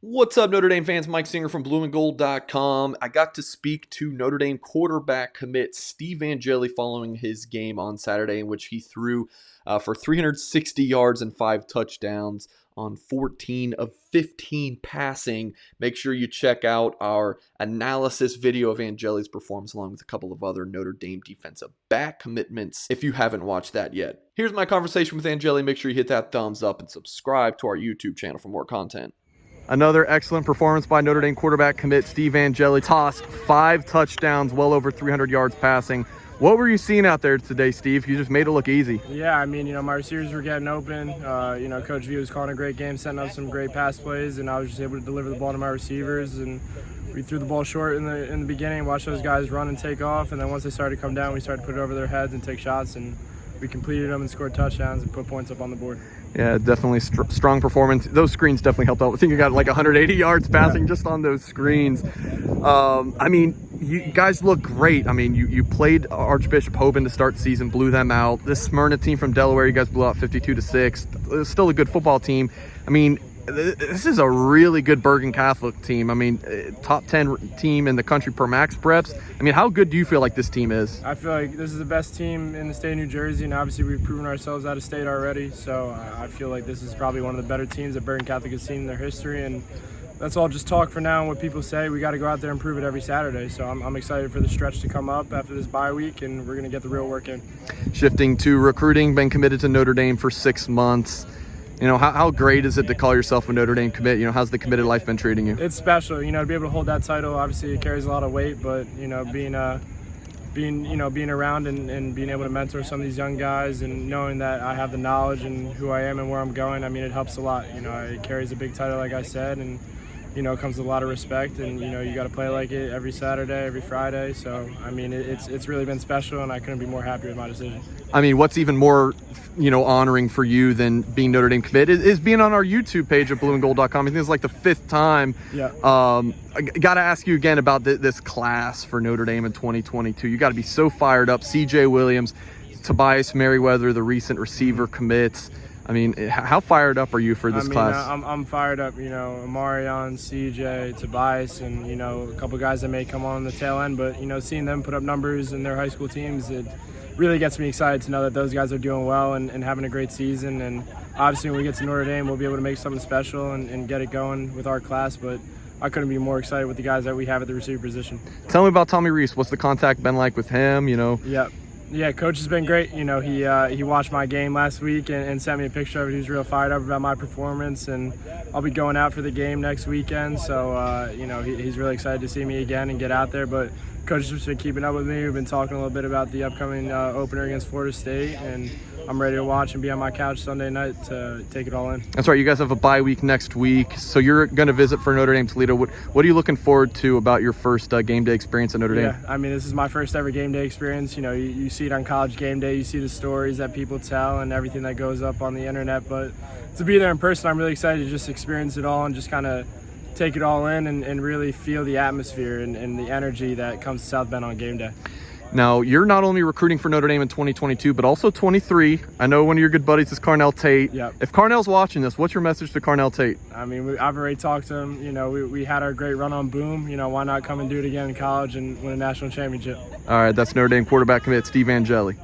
What's up, Notre Dame fans? Mike Singer from blueandgold.com. I got to speak to Notre Dame quarterback commit Steve Angeli following his game on Saturday, in which he threw for 360 yards and 5 touchdowns on 14 of 15 passing. Make sure you check out our analysis video of Angeli's performance along with a couple of other Notre Dame defensive back commitments if you haven't watched that yet. Here's my conversation with Angeli. Make sure you hit that thumbs up and subscribe to our YouTube channel for more content. Another excellent performance by Notre Dame quarterback commit Steve Angeli. Tossed 5 touchdowns, well over 300 yards passing. What were you seeing out there today, Steve? You just made it look easy. Yeah, I mean, my receivers were getting open. Coach V was calling a great game, setting up some great pass plays, and I was just able to deliver the ball to my receivers. And we threw the ball short in the beginning, watched those guys run and take off, and then once they started to come down, we started to put it over their heads and take shots, and we completed them and scored touchdowns and put points up on the board. Yeah, definitely strong performance. Those screens definitely helped out. I think you got like 180 yards passing just on those screens. I mean, you guys look great. I mean, you played Archbishop Hoban to start the season, blew them out. This Smyrna team from Delaware, you guys blew out 52-6. It's still a good football team. I mean, this is a really good Bergen Catholic team. I mean, top 10 team in the country per MaxPreps. I mean, how good do you feel like this team is? I feel like this is the best team in the state of New Jersey, and obviously we've proven ourselves out of state already. So I feel like this is probably one of the better teams that Bergen Catholic has seen in their history. And that's all just talk for now and what people say. We got to go out there and prove it every Saturday. So I'm excited for the stretch to come up after this bye week, and we're going to get the real work in. Shifting to recruiting, been committed to Notre Dame for 6 months. You know, how great is it to call yourself a Notre Dame commit? You know, how's the committed life been treating you? It's special, to be able to hold that title. Obviously, it carries a lot of weight, but, being around and being able to mentor some of these young guys and knowing that I have the knowledge and who I am and where I'm going, I mean, it helps a lot. It carries a big title, like I said, and, it comes with a lot of respect, and, you got to play like it every Saturday, every Friday. So, I mean, it's really been special, and I couldn't be more happy with my decision. I mean, what's even more, honoring for you than being Notre Dame commit is being on our YouTube page at blueandgold.com. I think it's like the 5th time. Yeah. I got to ask you again about this class for Notre Dame in 2022. You got to be so fired up. CJ Williams, Tobias Merriweather, the recent receiver commits. I mean, how fired up are you for this class? I'm fired up. Amarion, CJ, Tobias, and, a couple guys that may come on the tail end. But, seeing them put up numbers in their high school teams, it really gets me excited to know that those guys are doing well and having a great season. And obviously when we get to Notre Dame, we'll be able to make something special and get it going with our class. But I couldn't be more excited with the guys that we have at the receiver position. Tell me about Tommy Reese. What's the contact been like with him, Yeah, Coach has been great. He watched my game last week and sent me a picture of it. He was real fired up about my performance, and I'll be going out for the game next weekend. So, he's really excited to see me again and get out there. But Coach has just been keeping up with me. We've been talking a little bit about the upcoming opener against Florida State, and I'm ready to watch and be on my couch Sunday night to take it all in. That's right. You guys have a bye week next week, so you're going to visit for Notre Dame Toledo. What are you looking forward to about your first game day experience at Notre Dame? Yeah, I mean, this is my first ever game day experience. You see it on College Game Day. You see the stories that people tell and everything that goes up on the internet. But to be there in person, I'm really excited to just experience it all and just kind of take it all in and really feel the atmosphere and the energy that comes to South Bend on game day. Now, you're not only recruiting for Notre Dame in 2022, but also 23. I know one of your good buddies is Carnell Tate. Yep. If Carnell's watching this, what's your message to Carnell Tate? I mean, I've already talked to him. We had our great run on Boom. Why not come and do it again in college and win a national championship? All right, that's Notre Dame quarterback commit Steve Angeli.